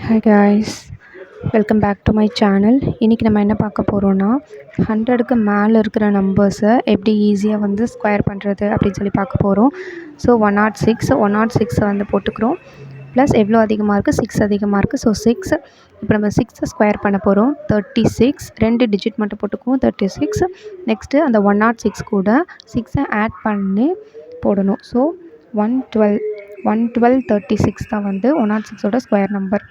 Hi guys, welcome back to my channel. இன்றைக்கி நம்ம என்ன பார்க்க போகிறோன்னா 100க்கு மேலே இருக்கிற நம்பர்ஸை எப்படி ஈஸியாக வந்து ஸ்கொயர் பண்ணுறது அப்படின்னு சொல்லி பார்க்க போகிறோம். ஸோ 106 வந்து போட்டுக்கிறோம். ப்ளஸ் எவ்வளோ அதிகமாக இருக்குது, 6 அதிகமாக இருக்குது. ஸோ 6 இப்போ நம்ம 6 ஸ்கொயர் பண்ண போகிறோம். 36 2 டிஜிட் மட்டும் போட்டுக்குவோம். 36 நெக்ஸ்ட்டு அந்த 106 கூட 6 ஆட் பண்ணி போடணும். ஸோ 112 தான் வந்து 106ஓட ஸ்கொயர் நம்பர்.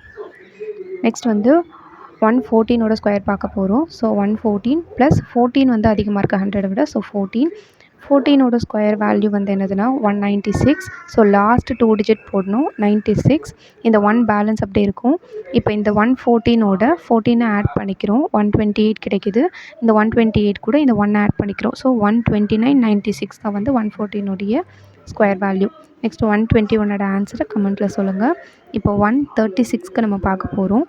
நெக்ஸ்ட் வந்து 114ஓட ஸ்கொயர் பார்க்க போகிறோம். ஸோ 114 ப்ளஸ் 14 வந்து அதிகமாக இருக்குது 100 விட. ஸோ 14ஓட ஸ்கொயர் வேல்யூ வந்து என்னதுன்னா 196. ஸோ லாஸ்ட்டு 2 டிஜிட் போடணும். 96 இந்த 1 பேலன்ஸ் அப்படியே இருக்கும். இப்போ இந்த 114ஓட 14 ஆட் பண்ணிக்கிறோம். 128 கிடைக்குது. இந்த 128 கூட இந்த 1 ஆட் பண்ணிக்கிறோம். ஸோ 129.96 தான் வந்து 114ஓடைய ஸ்கொயர் வேல்யூ. நெக்ஸ்ட் 121ஓட ஆன்சரை கமெண்ட்டில் சொல்லுங்கள். இப்போ 136க்கு நம்ம பார்க்க போகிறோம்.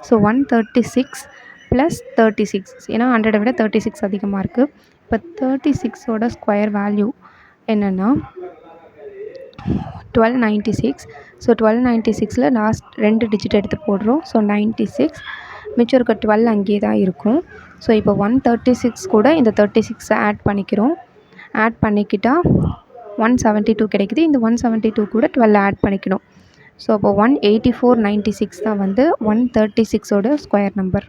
ஸோ 136 ப்ளஸ் 36 ஏன்னா 100 விட 36 அதிகமாக இருக்குது. இப்போ 36ஓட ஸ்கொயர் வேல்யூ என்னென்னா 1296. ஸோ 1296ல் லாஸ்ட் 2 டிஜிட் எடுத்து போடுறோம். ஸோ 96 மிச்சம் இருக்க 12 அங்கேயே தான் இருக்கும். ஸோ இப்போ 136 கூட இந்த 36 ஆட் பண்ணிக்கிறோம். ஆட் பண்ணிக்கிட்டால் 172 கிடைக்குது. இந்த 172 கூட 12 ஆட் பண்ணிக்கணும். ஸோ அப்போ 184.96 தான் வந்து 136ஓட ஸ்கொயர் நம்பர்.